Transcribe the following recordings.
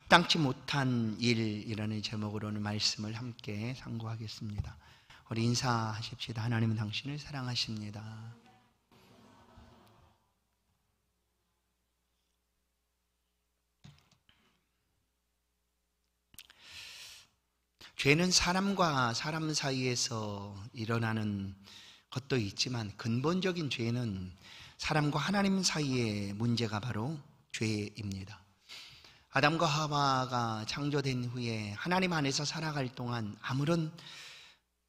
합당치 못한 일이라는 제목으로 오늘 말씀을 함께 상고하겠습니다. 우리 인사하십시다. 하나님은 당신을 사랑하십니다. 죄는 사람과 사람 사이에서 일어나는 것도 있지만 근본적인 죄는 사람과 하나님 사이의 문제가 바로 죄입니다. 아담과 하와가 창조된 후에 하나님 안에서 살아갈 동안 아무런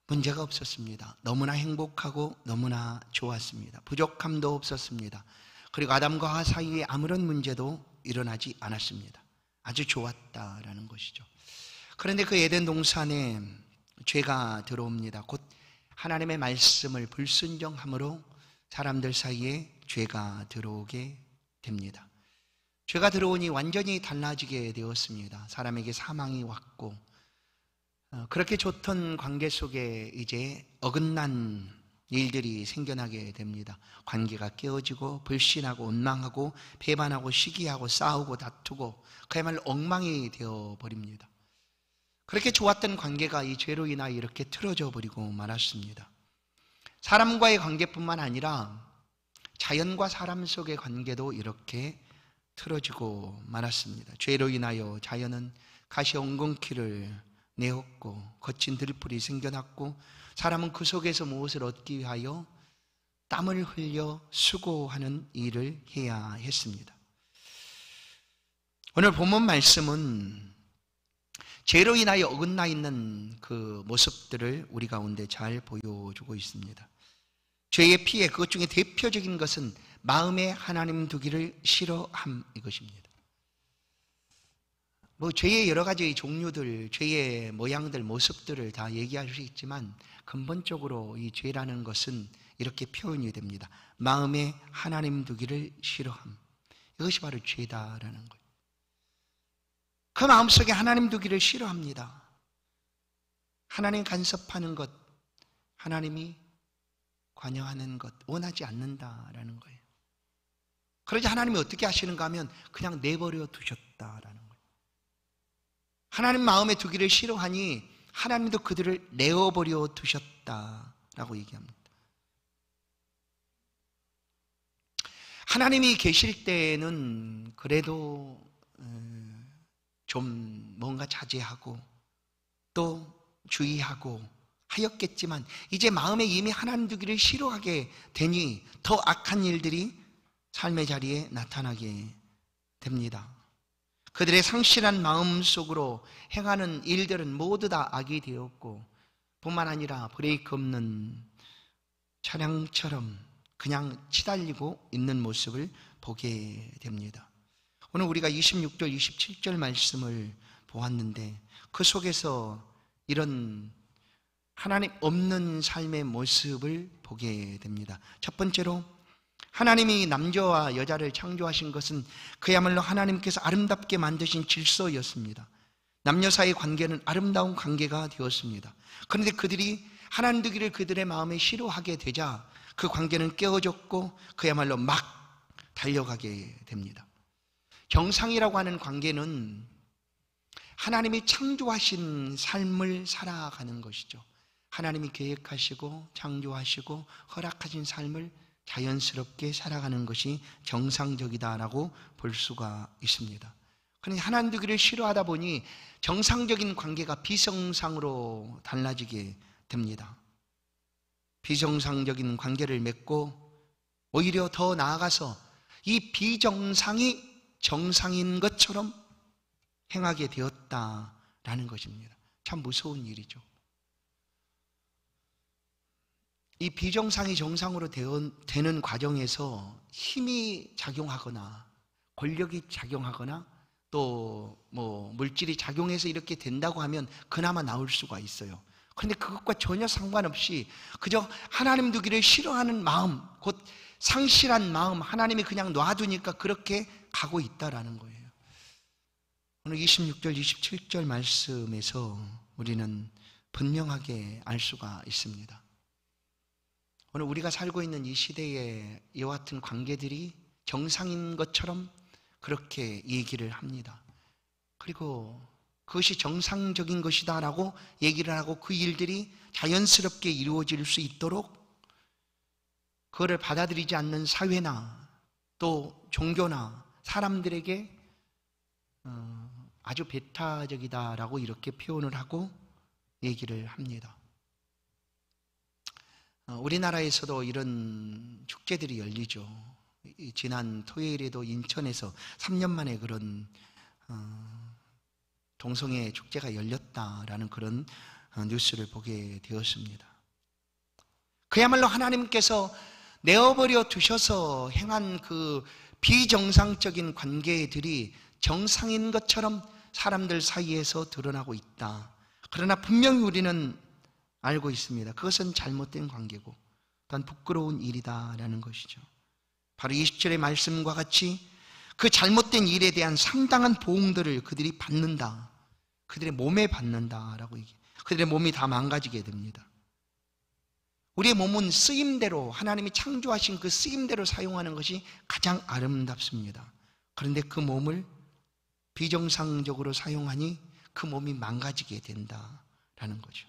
문제가 없었습니다. 너무나 행복하고 너무나 좋았습니다. 부족함도 없었습니다. 그리고 아담과 하와 사이에 아무런 문제도 일어나지 않았습니다. 아주 좋았다라는 것이죠. 그런데 그 에덴 동산에 죄가 들어옵니다. 곧 하나님의 말씀을 불순종함으로 사람들 사이에 죄가 들어오게 됩니다. 죄가 들어오니 완전히 달라지게 되었습니다. 사람에게 사망이 왔고, 그렇게 좋던 관계 속에 이제 어긋난 일들이 생겨나게 됩니다. 관계가 깨어지고 불신하고 원망하고 배반하고 시기하고 싸우고 다투고 그야말로 엉망이 되어버립니다. 그렇게 좋았던 관계가 이 죄로 인하여 이렇게 틀어져 버리고 말았습니다. 사람과의 관계뿐만 아니라 자연과 사람 속의 관계도 이렇게 틀어지고 말았습니다. 죄로 인하여 자연은 가시 엉겅퀴를 내었고 거친 들풀이 생겨났고 사람은 그 속에서 무엇을 얻기 위하여 땀을 흘려 수고하는 일을 해야 했습니다. 오늘 본문 말씀은 죄로 인하여 어긋나 있는 그 모습들을 우리 가운데 잘 보여주고 있습니다. 죄의 피해, 그것 중에 대표적인 것은 마음에 하나님 두기를 싫어함, 이것입니다. 죄의 여러 가지 종류들, 죄의 모양들, 모습들을 다 얘기할 수 있지만 근본적으로 이 죄라는 것은 이렇게 표현이 됩니다. 마음에 하나님 두기를 싫어함. 이것이 바로 죄다라는 거예요. 그 마음속에 하나님 두기를 싫어합니다. 하나님 간섭하는 것, 하나님이 관여하는 것 원하지 않는다라는 거예요. 그러지 하나님이 어떻게 하시는가 하면 그냥 내버려 두셨다라는 거예요. 하나님 마음에 두기를 싫어하니 하나님도 그들을 내어버려 두셨다라고 얘기합니다. 하나님이 계실 때는 그래도 좀 뭔가 자제하고 또 주의하고 하였겠지만 이제 마음에 이미 하나님 두기를 싫어하게 되니 더 악한 일들이 삶의 자리에 나타나게 됩니다. 그들의 상실한 마음 속으로 행하는 일들은 모두 다 악이 되었고 뿐만 아니라 브레이크 없는 차량처럼 그냥 치달리고 있는 모습을 보게 됩니다. 오늘 우리가 26절, 27절 말씀을 보았는데 그 속에서 이런 하나님 없는 삶의 모습을 보게 됩니다. 첫 번째로 하나님이 남자와 여자를 창조하신 것은 그야말로 하나님께서 아름답게 만드신 질서였습니다. 남녀 사이의 관계는 아름다운 관계가 되었습니다. 그런데 그들이 하나님 두기를 그들의 마음에 싫어하게 되자 그 관계는 깨어졌고 그야말로 막 달려가게 됩니다. 정상이라고 하는 관계는 하나님이 창조하신 삶을 살아가는 것이죠. 하나님이 계획하시고 창조하시고 허락하신 삶을 자연스럽게 살아가는 것이 정상적이다라고 볼 수가 있습니다. 그런데 하나님 두기를 싫어하다 보니 정상적인 관계가 비정상으로 달라지게 됩니다. 비정상적인 관계를 맺고 오히려 더 나아가서 이 비정상이 정상인 것처럼 행하게 되었다라는 것입니다. 참 무서운 일이죠. 이 비정상이 정상으로 되는 과정에서 힘이 작용하거나 권력이 작용하거나 또 물질이 작용해서 이렇게 된다고 하면 그나마 나올 수가 있어요. 그런데 그것과 전혀 상관없이 그저 하나님 두기를 싫어하는 마음, 곧 상실한 마음, 하나님이 그냥 놔두니까 그렇게 가고 있다라는 거예요. 오늘 26절, 27절 말씀에서 우리는 분명하게 알 수가 있습니다. 오늘 우리가 살고 있는 이 시대에 이와 같은 관계들이 정상인 것처럼 그렇게 얘기를 합니다. 그리고 그것이 정상적인 것이다라고 얘기를 하고 그 일들이 자연스럽게 이루어질 수 있도록 그거를 받아들이지 않는 사회나 또 종교나 사람들에게 아주 배타적이다라고 이렇게 표현을 하고 얘기를 합니다. 우리나라에서도 이런 축제들이 열리죠. 지난 토요일에도 인천에서 3년 만에 그런 동성애 축제가 열렸다라는 그런 뉴스를 보게 되었습니다. 그야말로 하나님께서 내어버려 두셔서 행한 그 비정상적인 관계들이 정상인 것처럼 사람들 사이에서 드러나고 있다. 그러나 분명히 우리는 알고 있습니다. 그것은 잘못된 관계고 또한 부끄러운 일이다라는 것이죠. 바로 20절의 말씀과 같이 그 잘못된 일에 대한 상당한 보응들을 그들이 받는다. 그들의 몸에 받는다라고 얘기해요. 그들의 몸이 다 망가지게 됩니다. 우리의 몸은 쓰임대로, 하나님이 창조하신 그 쓰임대로 사용하는 것이 가장 아름답습니다. 그런데 그 몸을 비정상적으로 사용하니 그 몸이 망가지게 된다라는 거죠.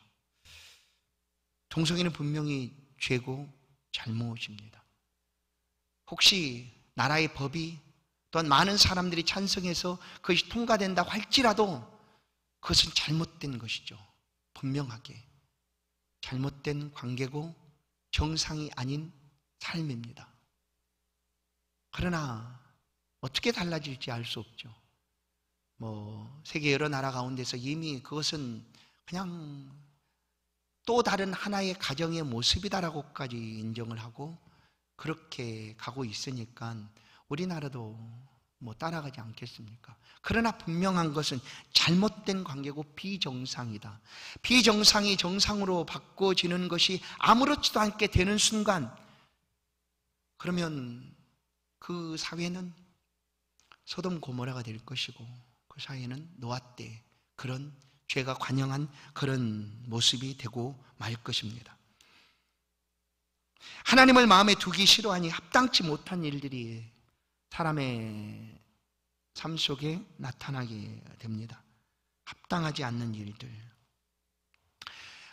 동성애는 분명히 죄고 잘못입니다. 혹시 나라의 법이 또한 많은 사람들이 찬성해서 그것이 통과된다고 할지라도 그것은 잘못된 것이죠. 분명하게 잘못된 관계고 정상이 아닌 삶입니다. 그러나 어떻게 달라질지 알 수 없죠. 세계 여러 나라 가운데서 이미 그것은 그냥 또 다른 하나의 가정의 모습이다라고까지 인정을 하고 그렇게 가고 있으니까 우리나라도 따라가지 않겠습니까? 그러나 분명한 것은 잘못된 관계고 비정상이다. 비정상이 정상으로 바꿔지는 것이 아무렇지도 않게 되는 순간, 그러면 그 사회는 소돔 고모라가 될 것이고 그 사회는 노아 때 그런 죄가 관영한 그런 모습이 되고 말 것입니다. 하나님을 마음에 두기 싫어하니 합당치 못한 일들이 사람의 삶 속에 나타나게 됩니다. 합당하지 않는 일들.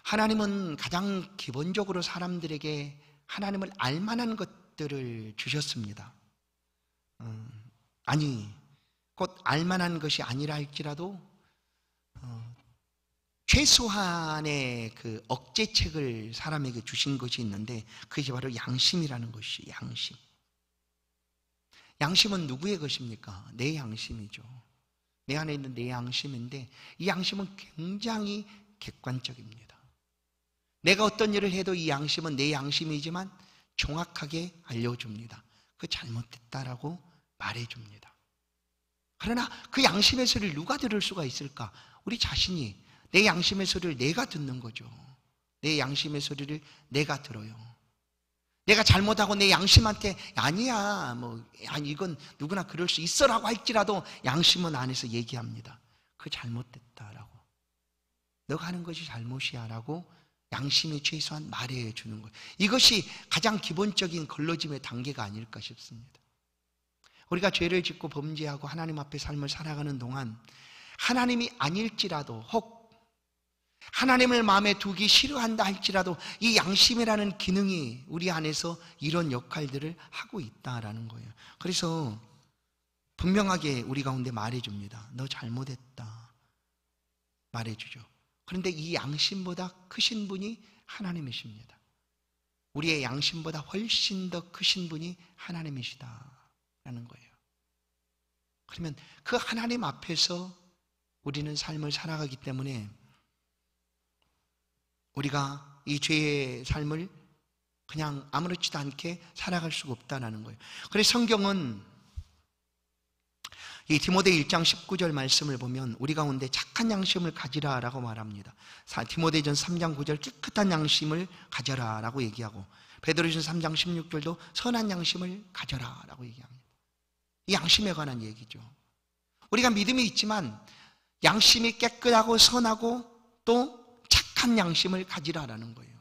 하나님은 가장 기본적으로 사람들에게 하나님을 알만한 것들을 주셨습니다. 아니, 곧 알만한 것이 아니라 할지라도 최소한의 그 억제책을 사람에게 주신 것이 있는데 그것이 바로 양심이라는 것이죠. 양심. 양심은 누구의 것입니까? 내 양심이죠. 내 안에 있는 내 양심인데 이 양심은 굉장히 객관적입니다. 내가 어떤 일을 해도 이 양심은 내 양심이지만 정확하게 알려줍니다. 그 잘못됐다라고 말해줍니다. 그러나 그 양심의 소리를 누가 들을 수가 있을까? 우리 자신이 내 양심의 소리를 내가 듣는 거죠. 내 양심의 소리를 내가 들어요. 내가 잘못하고 내 양심한테 아니야, 아니 이건 누구나 그럴 수 있어라고 할지라도 양심은 안에서 얘기합니다. 그 잘못됐다라고. 너가 하는 것이 잘못이야라고 양심이 최소한 말해 주는 거예요. 이것이 가장 기본적인 걸러짐의 단계가 아닐까 싶습니다. 우리가 죄를 짓고 범죄하고 하나님 앞에 삶을 살아가는 동안 하나님이 아닐지라도 혹 하나님을 마음에 두기 싫어한다 할지라도 이 양심이라는 기능이 우리 안에서 이런 역할들을 하고 있다라는 거예요. 그래서 분명하게 우리 가운데 말해줍니다. 너 잘못했다 말해주죠. 그런데 이 양심보다 크신 분이 하나님이십니다. 우리의 양심보다 훨씬 더 크신 분이 하나님이시다라는 거예요. 그러면 그 하나님 앞에서 우리는 삶을 살아가기 때문에 우리가 이 죄의 삶을 그냥 아무렇지도 않게 살아갈 수가 없다는 거예요. 그래서 성경은 이 디모데 1장 19절 말씀을 보면 우리 가운데 착한 양심을 가지라라고 말합니다. 디모데전 3장 9절 깨끗한 양심을 가져라라고 얘기하고 베드로전 3장 16절도 선한 양심을 가져라라고 얘기합니다. 이 양심에 관한 얘기죠. 우리가 믿음이 있지만 양심이 깨끗하고 선하고 또 착한 양심을 가지라라는 거예요.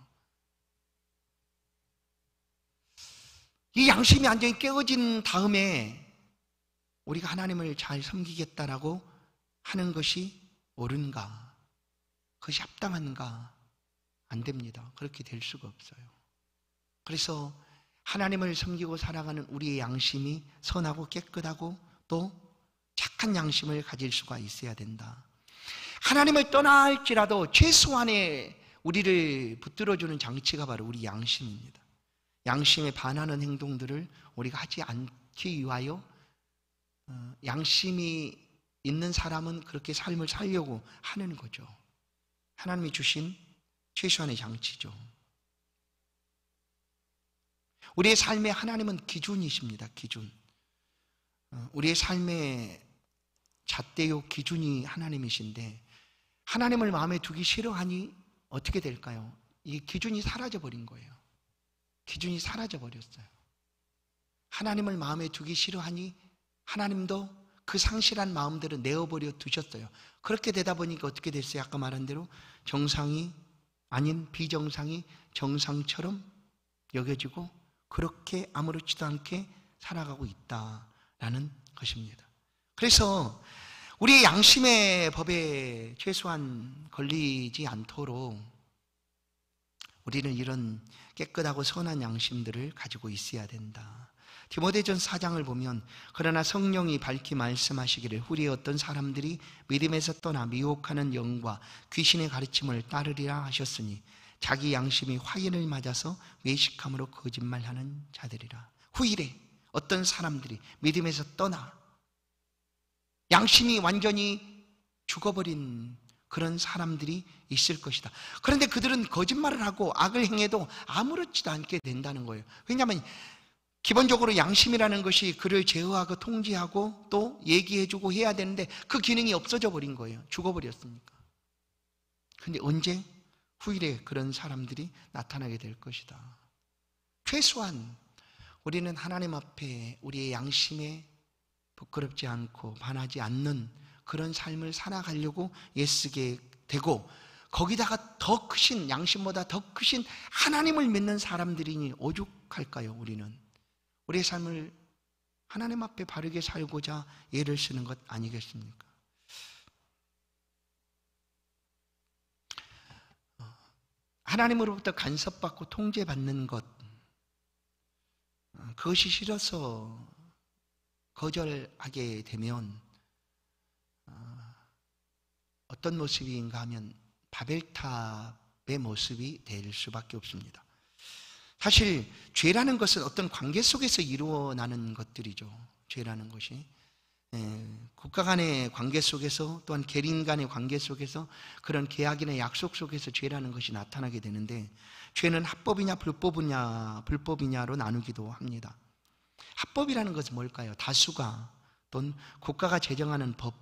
이 양심이 완전히 깨어진 다음에 우리가 하나님을 잘 섬기겠다라고 하는 것이 옳은가? 그것이 합당한가? 안 됩니다. 그렇게 될 수가 없어요. 그래서 하나님을 섬기고 살아가는 우리의 양심이 선하고 깨끗하고 또 착한 양심을 가질 수가 있어야 된다. 하나님을 떠날지라도 최소한의 우리를 붙들어주는 장치가 바로 우리 양심입니다. 양심에 반하는 행동들을 우리가 하지 않기 위하여 양심이 있는 사람은 그렇게 삶을 살려고 하는 거죠. 하나님이 주신 최소한의 장치죠. 우리의 삶에 하나님은 기준이십니다. 기준. 우리의 삶의 잣대요 기준이 하나님이신데 하나님을 마음에 두기 싫어하니 어떻게 될까요? 이 기준이 사라져버린 거예요. 기준이 사라져버렸어요. 하나님을 마음에 두기 싫어하니 하나님도 그 상실한 마음들을 내어버려 두셨어요. 그렇게 되다 보니까 어떻게 됐어요? 아까 말한 대로 정상이 아닌 비정상이 정상처럼 여겨지고 그렇게 아무렇지도 않게 살아가고 있다라는 것입니다. 그래서 우리의 양심의 법에 최소한 걸리지 않도록 우리는 이런 깨끗하고 선한 양심들을 가지고 있어야 된다. 디모데전서 4장을 보면 그러나 성령이 밝히 말씀하시기를 후리의 어떤 사람들이 믿음에서 떠나 미혹하는 영과 귀신의 가르침을 따르리라 하셨으니 자기 양심이 화인을 맞아서 외식함으로 거짓말하는 자들이라. 후일에 어떤 사람들이 믿음에서 떠나 양심이 완전히 죽어버린 그런 사람들이 있을 것이다. 그런데 그들은 거짓말을 하고 악을 행해도 아무렇지도 않게 된다는 거예요. 왜냐하면 기본적으로 양심이라는 것이 그를 제어하고 통제하고 또 얘기해주고 해야 되는데 그 기능이 없어져 버린 거예요. 죽어버렸으니까. 그런데 언제? 후일에 그런 사람들이 나타나게 될 것이다. 최소한 우리는 하나님 앞에 우리의 양심에 부끄럽지 않고 반하지 않는 그런 삶을 살아가려고 애쓰게 되고 거기다가 더 크신 양심보다 더 크신 하나님을 믿는 사람들이니 오죽할까요? 우리의 삶을 하나님 앞에 바르게 살고자 애를 쓰는 것 아니겠습니까? 하나님으로부터 간섭받고 통제받는 것, 그것이 싫어서 거절하게 되면 어떤 모습인가 하면 바벨탑의 모습이 될 수밖에 없습니다. 사실 죄라는 것은 어떤 관계 속에서 이루어나는 것들이죠. 죄라는 것이 국가 간의 관계 속에서 또한 개인 간의 관계 속에서 그런 계약이나 약속 속에서 죄라는 것이 나타나게 되는데 죄는 합법이냐 불법이냐로 나누기도 합니다. 합법이라는 것은 뭘까요? 다수가 또는 국가가 제정하는 법,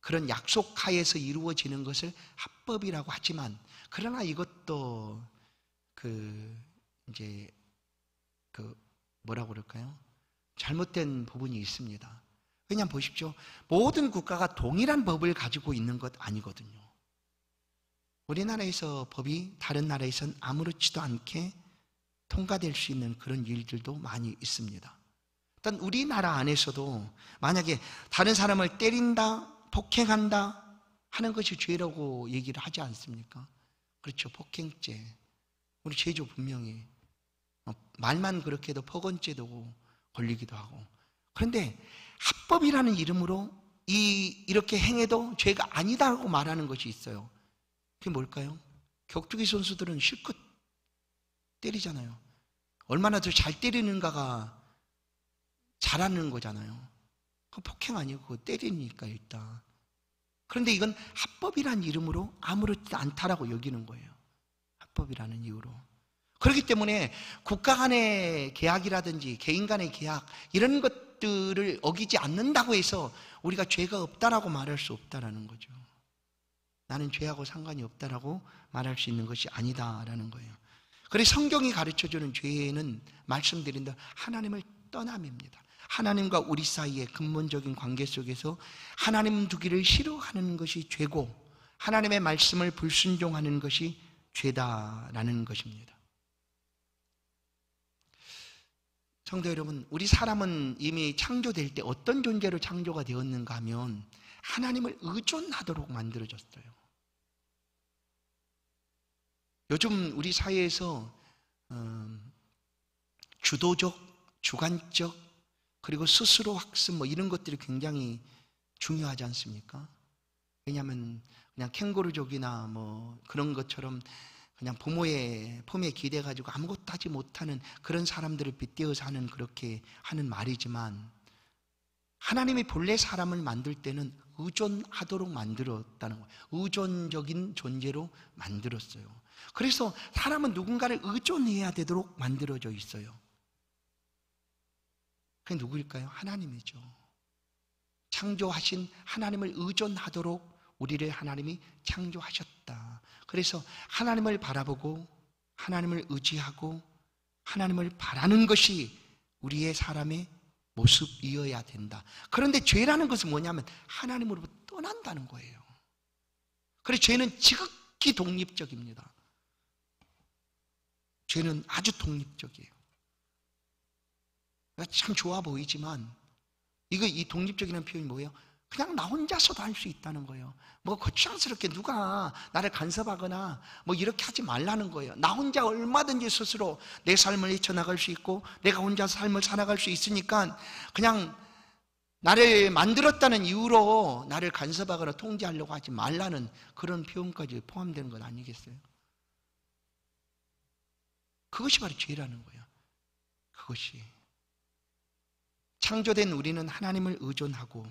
그런 약속하에서 이루어지는 것을 합법이라고 하지만 그러나 이것도 뭐라고 그럴까요? 잘못된 부분이 있습니다. 왜냐하면 보십시오. 모든 국가가 동일한 법을 가지고 있는 것 아니거든요. 우리나라에서 법이 다른 나라에선 아무렇지도 않게 통과될 수 있는 그런 일들도 많이 있습니다. 일단 우리나라 안에서도 만약에 다른 사람을 때린다, 폭행한다 하는 것이 죄라고 얘기를 하지 않습니까? 그렇죠. 폭행죄. 우리 죄죠, 분명히. 말만 그렇게 해도 폭언죄도 걸리기도 하고. 그런데 합법이라는 이름으로 이렇게 행해도 죄가 아니다라고 말하는 것이 있어요. 그게 뭘까요? 격투기 선수들은 실컷 때리잖아요. 얼마나 더 잘 때리는가가 잘하는 거잖아요. 그 폭행 아니고 그거 때리니까 일단. 그런데 이건 합법이라는 이름으로 아무렇지도 않다라고 여기는 거예요. 합법이라는 이유로. 그렇기 때문에 국가 간의 계약이라든지 개인 간의 계약 이런 것들을 어기지 않는다고 해서 우리가 죄가 없다라고 말할 수 없다라는 거죠. 나는 죄하고 상관이 없다라고 말할 수 있는 것이 아니다라는 거예요. 그래서 성경이 가르쳐주는 죄는 말씀드린 대로 하나님을 떠남입니다. 하나님과 우리 사이의 근본적인 관계 속에서 하나님 두기를 싫어하는 것이 죄고 하나님의 말씀을 불순종하는 것이 죄다라는 것입니다. 성도 여러분, 우리 사람은 이미 창조될 때 어떤 존재로 창조가 되었는가 하면 하나님을 의존하도록 만들어졌어요. 요즘 우리 사회에서 주도적, 주관적, 그리고 스스로 학습 뭐 이런 것들이 굉장히 중요하지 않습니까? 왜냐하면 그냥 캥거루족이나 뭐 그런 것처럼 그냥 부모의 폼에 기대가지고 아무것도 하지 못하는 그런 사람들을 빗대어서 하는 그렇게 하는 말이지만, 하나님이 본래 사람을 만들 때는 의존하도록 만들었다는 거예요. 의존적인 존재로 만들었어요. 그래서 사람은 누군가를 의존해야 되도록 만들어져 있어요. 그게 누구일까요? 하나님이죠. 창조하신 하나님을 의존하도록 우리를 하나님이 창조하셨다. 그래서 하나님을 바라보고 하나님을 의지하고 하나님을 바라는 것이 우리의 사람의 모습이어야 된다. 그런데 죄라는 것은 뭐냐면 하나님으로부터 떠난다는 거예요. 그래서 죄는 지극히 독립적입니다. 죄는 아주 독립적이에요. 참 좋아 보이지만 이 독립적이라는 표현이 뭐예요? 그냥 나 혼자서도 할 수 있다는 거예요. 뭐 거추장스럽게 누가 나를 간섭하거나 뭐 이렇게 하지 말라는 거예요. 나 혼자 얼마든지 스스로 내 삶을 헤쳐나갈 수 있고 내가 혼자 삶을 살아갈 수 있으니까 그냥 나를 만들었다는 이유로 나를 간섭하거나 통제하려고 하지 말라는 그런 표현까지 포함되는 건 아니겠어요? 그것이 바로 죄라는 거예요. 그것이. 창조된 우리는 하나님을 의존하고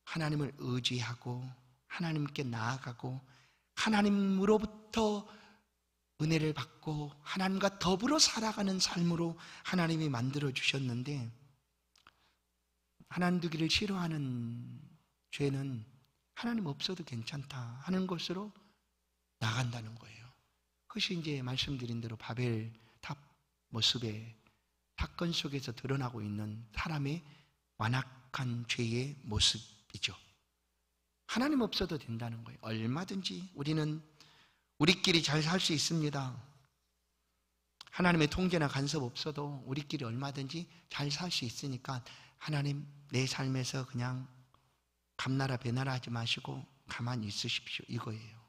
하나님을 의지하고 하나님께 나아가고 하나님으로부터 은혜를 받고 하나님과 더불어 살아가는 삶으로 하나님이 만들어 주셨는데, 하나님 두기를 싫어하는 죄는 하나님 없어도 괜찮다 하는 것으로 나간다는 거예요. 그것이 이제 말씀드린 대로 바벨 탑 모습의 사건 속에서 드러나고 있는 사람의 완악한 죄의 모습이죠. 하나님 없어도 된다는 거예요. 얼마든지 우리는 우리끼리 잘 살 수 있습니다. 하나님의 통제나 간섭 없어도 우리끼리 얼마든지 잘 살 수 있으니까 하나님 내 삶에서 그냥 감나라 배나라 하지 마시고 가만히 있으십시오, 이거예요.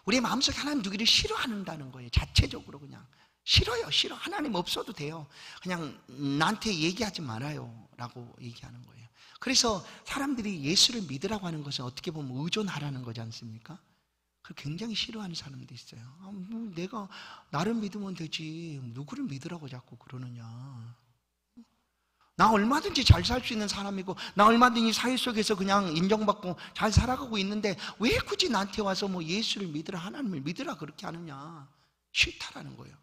우리의 마음속에 하나님 두기를 싫어한다는 거예요. 자체적으로 그냥 싫어요. 싫어. 하나님 없어도 돼요. 그냥 나한테 얘기하지 말아요 라고 얘기하는 거예요. 그래서 사람들이 예수를 믿으라고 하는 것은 어떻게 보면 의존하라는 거지 않습니까? 그걸 굉장히 싫어하는 사람도 있어요. 뭐 내가 나를 믿으면 되지 누구를 믿으라고 자꾸 그러느냐. 나 얼마든지 잘 살 수 있는 사람이고 나 얼마든지 사회 속에서 그냥 인정받고 잘 살아가고 있는데 왜 굳이 나한테 와서 뭐 예수를 믿으라 하나님을 믿으라 그렇게 하느냐. 싫다라는 거예요.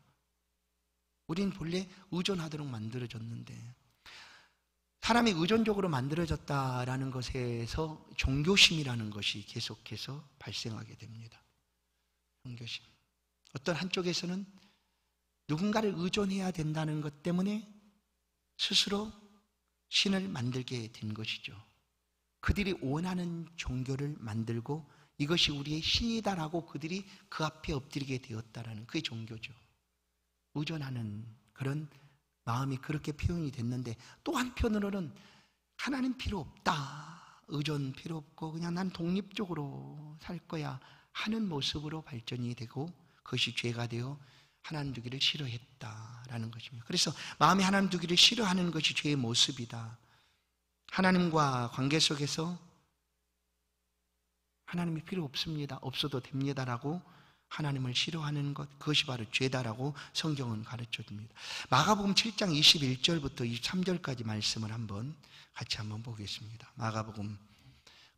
우리는 본래 의존하도록 만들어졌는데, 사람이 의존적으로 만들어졌다라는 것에서 종교심이라는 것이 계속해서 발생하게 됩니다. 종교심. 어떤 한쪽에서는 누군가를 의존해야 된다는 것 때문에 스스로 신을 만들게 된 것이죠. 그들이 원하는 종교를 만들고 이것이 우리의 신이다라고 그들이 그 앞에 엎드리게 되었다라는 그게 종교죠. 의존하는 그런 마음이 그렇게 표현이 됐는데, 또 한편으로는 하나님 필요 없다, 의존 필요 없고 그냥 난 독립적으로 살 거야 하는 모습으로 발전이 되고 그것이 죄가 되어 하나님 두기를 싫어했다라는 것입니다. 그래서 마음이 하나님 두기를 싫어하는 것이 죄의 모습이다. 하나님과 관계 속에서 하나님이 필요 없습니다, 없어도 됩니다라고 하나님을 싫어하는 것, 그것이 바로 죄다라고 성경은 가르쳐줍니다. 마가복음 7장 21절부터 23절까지 말씀을 같이 한번 보겠습니다. 마가복음,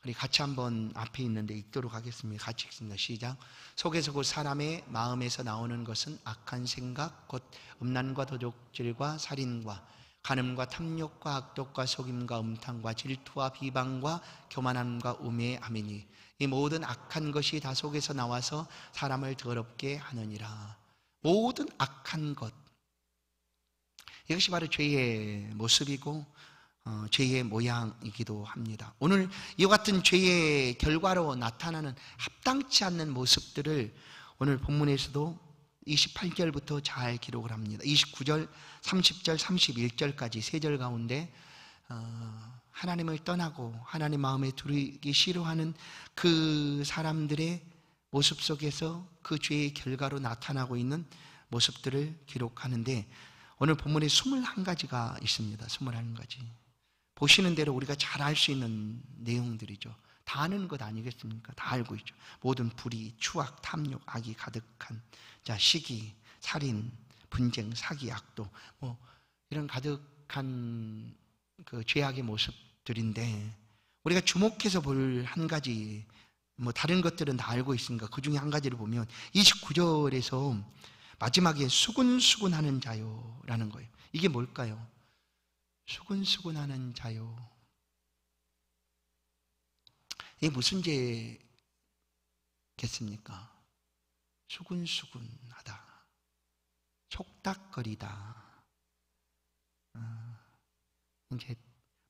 우리 같이 한번 앞에 있는데 읽도록 하겠습니다. 같이 읽습니다. 시작. 속에서 곧 사람의 마음에서 나오는 것은 악한 생각, 곧 음란과 도적질과 살인과 간음과 탐욕과 악독과 속임과 음탕과 질투와 비방과 교만함과 우매함이니 이 모든 악한 것이 다 속에서 나와서 사람을 더럽게 하느니라. 모든 악한 것, 이것이 바로 죄의 모습이고 죄의 모양이기도 합니다. 오늘 이와 같은 죄의 결과로 나타나는 합당치 않는 모습들을 오늘 본문에서도 28절부터 잘 기록을 합니다. 29절, 30절, 31절까지 세 절 가운데 하나님을 떠나고 하나님 마음에 두기 싫어하는 그 사람들의 모습 속에서 그 죄의 결과로 나타나고 있는 모습들을 기록하는데, 오늘 본문에 21가지가 있습니다. 21가지. 보시는 대로 우리가 잘 알 수 있는 내용들이죠. 다 아는 것 아니겠습니까? 다 알고 있죠. 모든 불의, 추악, 탐욕, 악이 가득한 시기, 살인, 분쟁, 사기, 악도, 이런 가득한 그 죄악의 모습들인데, 우리가 주목해서 볼 한 가지, 다른 것들은 다 알고 있으니까 그 중에 한 가지를 보면 29절에서 마지막에 수군수군하는 자요라는 거예요. 이게 뭘까요? 수군수군하는 자요. 이게 무슨 죄겠습니까? 수군수군하다, 속닥거리다. 이제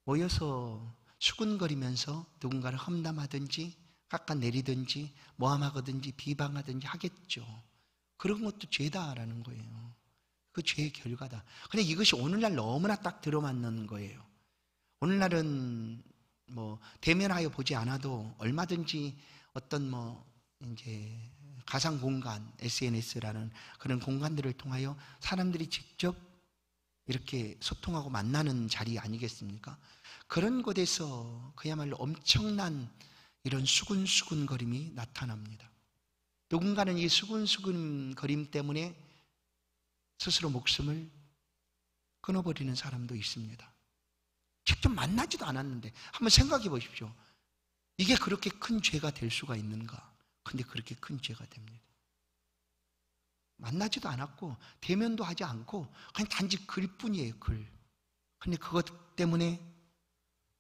모여서 수군거리면서 누군가를 험담하든지 깎아내리든지 모함하든지 비방하든지 하겠죠. 그런 것도 죄다라는 거예요. 그 죄의 결과다. 근데 이것이 오늘날 너무나 딱 들어맞는 거예요. 오늘날은 대면하여 보지 않아도 얼마든지 어떤 이제 가상 공간, SNS라는 그런 공간들을 통하여 사람들이 직접 이렇게 소통하고 만나는 자리 아니겠습니까? 그런 곳에서 그야말로 엄청난 이런 수군수군거림이 나타납니다. 누군가는 이 수군수군거림 때문에 스스로 목숨을 끊어버리는 사람도 있습니다. 직접 만나지도 않았는데 한번 생각해 보십시오. 이게 그렇게 큰 죄가 될 수가 있는가? 근데 그렇게 큰 죄가 됩니다. 만나지도 않았고 대면도 하지 않고 그냥 단지 글뿐이에요, 글. 근데 그것 때문에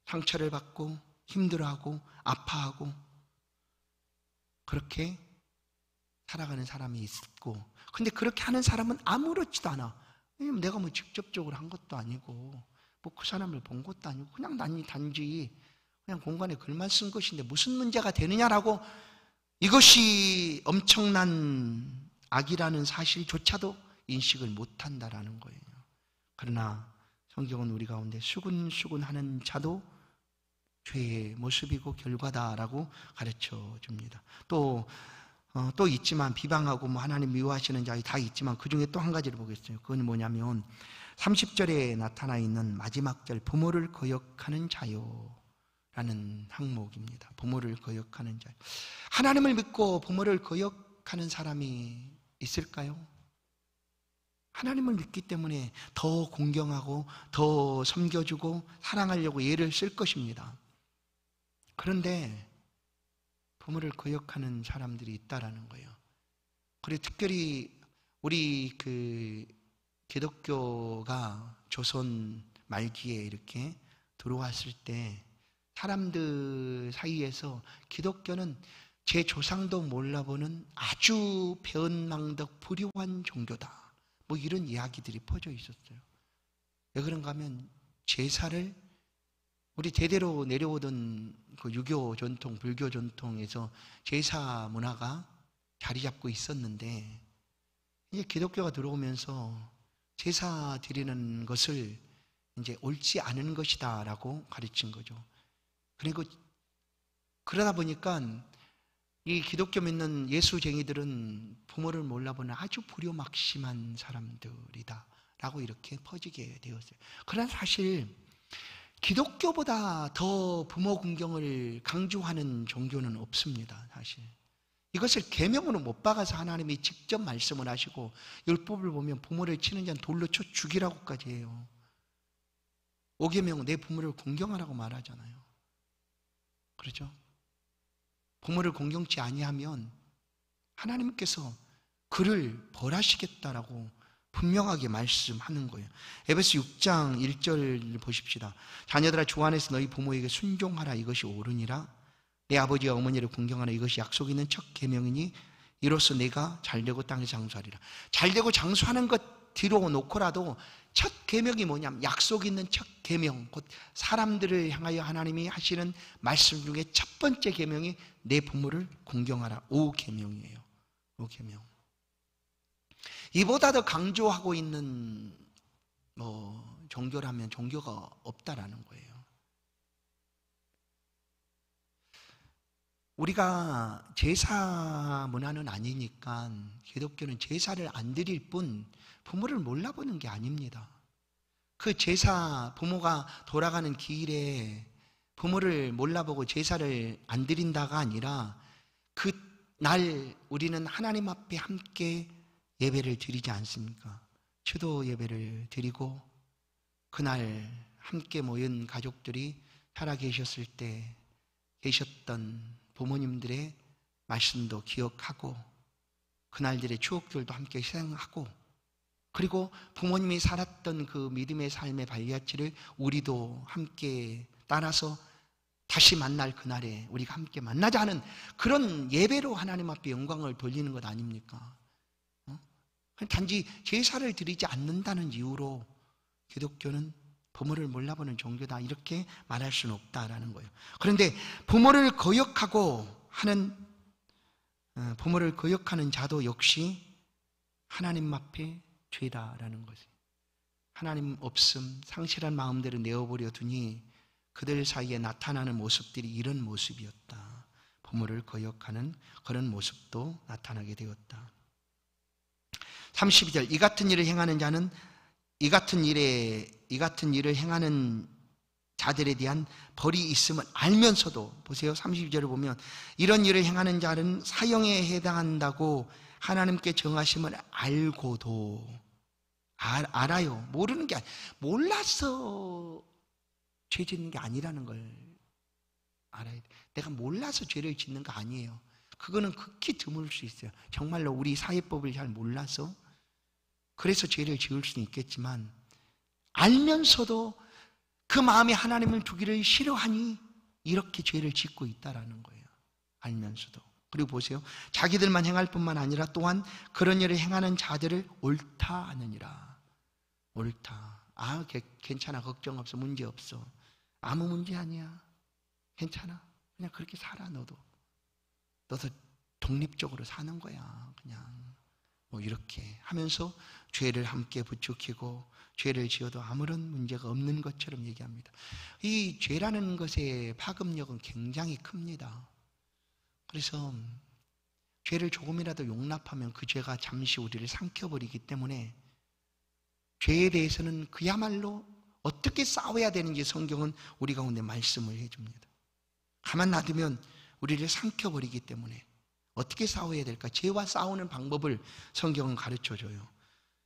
상처를 받고 힘들어하고 아파하고 그렇게 살아가는 사람이 있고, 근데 그렇게 하는 사람은 아무렇지도 않아. 왜냐면 내가 직접적으로 한 것도 아니고 그 사람을 본 것도 아니고 그냥 단지 그냥 공간에 글만 쓴 것인데 무슨 문제가 되느냐라고, 이것이 엄청난 악이라는 사실조차도 인식을 못한다라는 거예요. 그러나 성경은 우리 가운데 수군수군하는 자도 죄의 모습이고 결과다라고 가르쳐 줍니다. 또 있지만 비방하고 하나님 미워하시는 자이 다 있지만 그 중에 또 한 가지를 보겠어요. 그건 뭐냐면 30절에 나타나 있는 마지막 절, 부모를 거역하는 자요라는 항목입니다. 부모를 거역하는 자요. 하나님을 믿고 부모를 거역하는 사람이 있을까요? 하나님을 믿기 때문에 더 공경하고 더 섬겨주고 사랑하려고 애를 쓸 것입니다. 그런데 부모를 거역하는 사람들이 있다라는 거예요. 그리고 특별히 우리 기독교가 조선 말기에 이렇게 들어왔을 때 사람들 사이에서 기독교는 제 조상도 몰라보는 아주 배은망덕 불효한 종교다, 이런 이야기들이 퍼져 있었어요. 왜 그런가 하면 제사를 우리 대대로 내려오던 그 유교 전통, 불교 전통에서 제사 문화가 자리 잡고 있었는데, 이제 기독교가 들어오면서 제사 드리는 것을 이제 옳지 않은 것이다라고 가르친 거죠. 그리고 그러다 보니까 이 기독교 믿는 예수쟁이들은 부모를 몰라보는 아주 불효막심한 사람들이다라고 이렇게 퍼지게 되었어요. 그러나 사실 기독교보다 더 부모 공경을 강조하는 종교는 없습니다. 사실 이것을 계명으로 못 박아서 하나님이 직접 말씀을 하시고 율법을 보면 부모를 치는 자는 돌로 쳐 죽이라고까지 해요. 5계명은 내 부모를 공경하라고 말하잖아요. 그렇죠? 부모를 공경치 아니하면 하나님께서 그를 벌하시겠다라고 분명하게 말씀하는 거예요. 에베소 6장 1절 보십시다. 자녀들아 주 안에서 너희 부모에게 순종하라, 이것이 옳으니라. 내 아버지와 어머니를 공경하라, 이것이 약속 있는 첫 계명이니 이로써 내가 잘되고 땅에 장수하리라. 잘되고 장수하는 것 뒤로 놓고라도 첫 계명이 뭐냐면 약속 있는 첫 계명, 곧 사람들을 향하여 하나님이 하시는 말씀 중에 첫 번째 계명이 내 부모를 공경하라. 5계명이에요. 5계명. 이보다 더 강조하고 있는 종교라면 종교가 없다라는 거예요. 우리가 제사 문화는 아니니까 기독교는 제사를 안 드릴 뿐 부모를 몰라보는 게 아닙니다. 그 제사, 부모가 돌아가는 길에 부모를 몰라보고 제사를 안 드린다가 아니라 그 날 우리는 하나님 앞에 함께 예배를 드리지 않습니까? 추도 예배를 드리고 그날 함께 모인 가족들이 살아계셨을 때 계셨던 부모님들의 말씀도 기억하고 그날들의 추억들도 함께 생각하고 그리고 부모님이 살았던 그 믿음의 삶의 발자취를 우리도 함께 따라서 다시 만날 그날에 우리가 함께 만나자 하는 그런 예배로 하나님 앞에 영광을 돌리는 것 아닙니까? 단지 제사를 드리지 않는다는 이유로 기독교는 부모를 몰라보는 종교다 이렇게 말할 수는 없다라는 거예요. 그런데 부모를 거역하는 자도 역시 하나님 앞에 죄다라는 것이에요. 하나님 없음, 상실한 마음대로 내어버려 두니 그들 사이에 나타나는 모습들이 이런 모습이었다. 부모를 거역하는 그런 모습도 나타나게 되었다. 32절, 이 같은 일을 행하는 자는 이 같은 일을 행하는 자들에 대한 벌이 있음을 알면서도, 보세요, 32절을 보면 이런 일을 행하는 자는 사형에 해당한다고 하나님께 정하심을 알고도, 알아요. 모르는 게 몰라서 죄 짓는 게 아니라는 걸 알아야 돼. 내가 몰라서 죄를 짓는 거 아니에요. 그거는 극히 드물 수 있어요. 정말로 우리 사회법을 잘 몰라서 그래서 죄를 지을 수는 있겠지만 알면서도 그 마음에 하나님을 두기를 싫어하니 이렇게 죄를 짓고 있다라는 거예요. 알면서도. 그리고 보세요. 자기들만 행할 뿐만 아니라 또한 그런 일을 행하는 자들을 옳다 하느니라. 옳다. 괜찮아. 걱정 없어. 문제 없어. 아무 문제 아니야. 괜찮아. 그냥 그렇게 살아. 너도 독립적으로 사는 거야. 그냥 뭐 이렇게 하면서 죄를 함께 부추기고 죄를 지어도 아무런 문제가 없는 것처럼 얘기합니다. 이 죄라는 것의 파급력은 굉장히 큽니다. 그래서 죄를 조금이라도 용납하면 그 죄가 잠시 우리를 삼켜버리기 때문에 죄에 대해서는 그야말로 어떻게 싸워야 되는지 성경은 우리 가운데 말씀을 해줍니다. 가만 놔두면 우리를 삼켜버리기 때문에 어떻게 싸워야 될까? 죄와 싸우는 방법을 성경은 가르쳐줘요.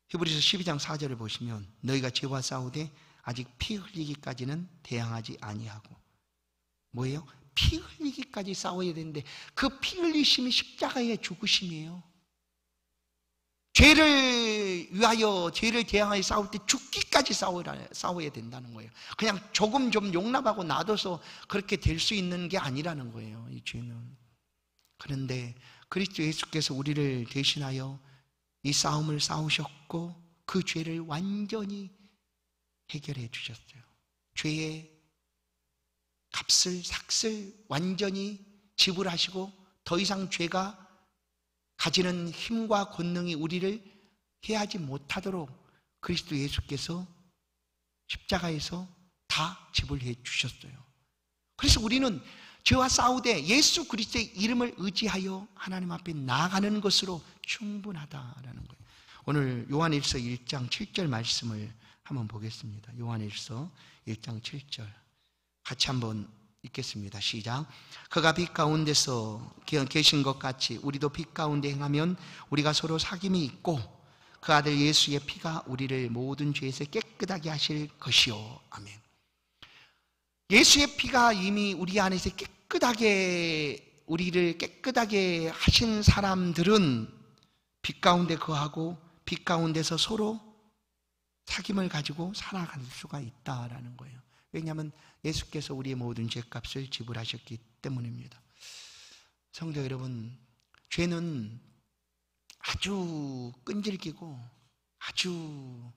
히브리서 12장 4절을 보시면 너희가 죄와 싸우되 아직 피 흘리기까지는 대항하지 아니하고, 뭐예요? 피 흘리기까지 싸워야 되는데 그 피 흘리심이 십자가의 죽으심이에요. 죄를 위하여, 죄를 대항하여 싸울 때 죽기까지 싸워야 된다는 거예요. 그냥 조금 좀 용납하고 놔둬서 그렇게 될 수 있는 게 아니라는 거예요, 이 죄는. 그런데 그리스도 예수께서 우리를 대신하여 이 싸움을 싸우셨고 그 죄를 완전히 해결해 주셨어요. 죄의 값을, 삭을 완전히 지불하시고 더 이상 죄가 가지는 힘과 권능이 우리를 해하지 못하도록 그리스도 예수께서 십자가에서 다 지불해 주셨어요. 그래서 우리는 죄와 싸우되 예수 그리스도의 이름을 의지하여 하나님 앞에 나아가는 것으로 충분하다라는 거예요. 오늘 요한일서 1장 7절 말씀을 한번 보겠습니다. 요한일서 1장 7절 같이 한번 읽겠습니다. 시작. 그가 빛 가운데서 계신 것 같이 우리도 빛 가운데 행하면 우리가 서로 사귐이 있고 그 아들 예수의 피가 우리를 모든 죄에서 깨끗하게 하실 것이요. 아멘. 예수의 피가 이미 우리 안에서 우리를 깨끗하게 하신 사람들은 빛 가운데 거하고 빛 가운데서 서로 사귐을 가지고 살아갈 수가 있다라는 거예요. 왜냐하면 예수께서 우리의 모든 죄값을 지불하셨기 때문입니다. 성도 여러분, 죄는 아주 끈질기고 아주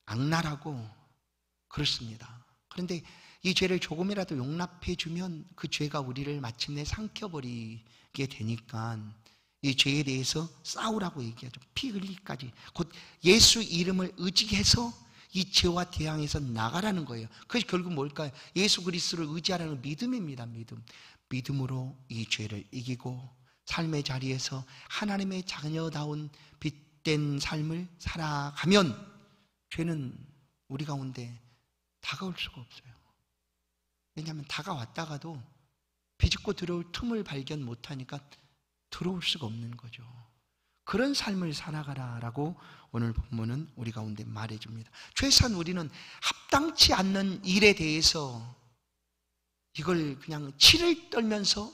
악랄하고 그렇습니다. 그런데 이 죄를 조금이라도 용납해주면 그 죄가 우리를 마침내 삼켜버리게 되니까 이 죄에 대해서 싸우라고 얘기하죠. 피 흘리기까지. 곧 예수 이름을 의지해서 이 죄와 대항해서 나가라는 거예요. 그것이 결국 뭘까요? 예수 그리스도를 의지하라는 믿음입니다. 믿음으로 이 죄를 이기고 삶의 자리에서 하나님의 자녀다운 빛된 삶을 살아가면 죄는 우리 가운데 다가올 수가 없어요. 왜냐하면 다가왔다가도 비집고 들어올 틈을 발견 못하니까 들어올 수가 없는 거죠. 그런 삶을 살아가라라고 오늘 본문은 우리 가운데 말해줍니다. 최소한 우리는 합당치 않는 일에 대해서 이걸 그냥 치를 떨면서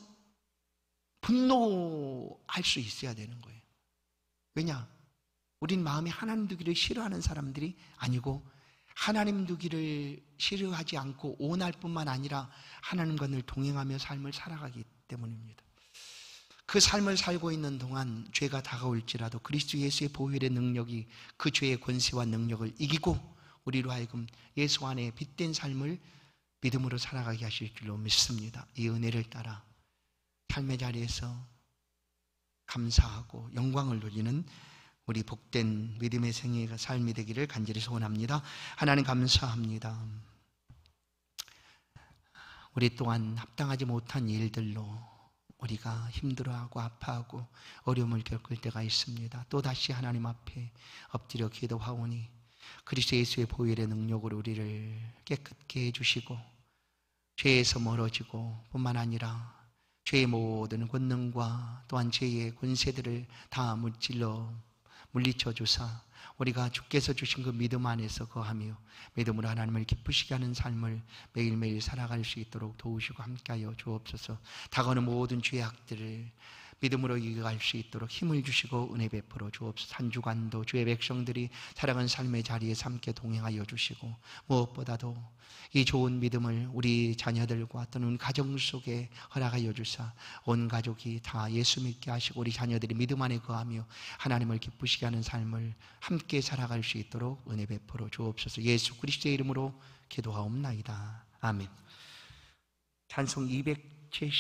분노할 수 있어야 되는 거예요. 왜냐? 우린 마음에 하나님 두기를 싫어하는 사람들이 아니고 하나님 두기를 싫어하지 않고 오날 뿐만 아니라 하나님과 늘 동행하며 삶을 살아가기 때문입니다. 그 삶을 살고 있는 동안 죄가 다가올지라도 그리스도 예수의 보혈의 능력이 그 죄의 권세와 능력을 이기고 우리로 하여금 예수 안에 빛된 삶을 믿음으로 살아가게 하실 줄로 믿습니다. 이 은혜를 따라 삶의 자리에서 감사하고 영광을 누리는 우리 복된 믿음의 생애가 삶이 되기를 간절히 소원합니다. 하나님 감사합니다. 우리 또한 합당하지 못한 일들로 우리가 힘들어하고 아파하고 어려움을 겪을 때가 있습니다. 또다시 하나님 앞에 엎드려 기도하오니 그리스도 예수의 보혈의 능력으로 우리를 깨끗게 해주시고 죄에서 멀어지고 뿐만 아니라 죄의 모든 권능과 또한 죄의 권세들을 다 물리쳐 주사 우리가 주께서 주신 그 믿음 안에서 거하며 믿음으로 하나님을 기쁘시게 하는 삶을 매일매일 살아갈 수 있도록 도우시고 함께하여 주옵소서. 다가오는 모든 죄악들을 믿음으로 이겨갈 수 있도록 힘을 주시고 은혜 베풀어 주옵소서. 한 주간도 주의 백성들이 살아가는 삶의 자리에서 함께 동행하여 주시고 무엇보다도 이 좋은 믿음을 우리 자녀들과 또는 가정 속에 허락하여 주사 온 가족이 다 예수 믿게 하시고 우리 자녀들이 믿음 안에 거하며 하나님을 기쁘시게 하는 삶을 함께 살아갈 수 있도록 은혜 베풀어 주옵소서. 예수 그리스도의 이름으로 기도하옵나이다. 아멘. 찬송 270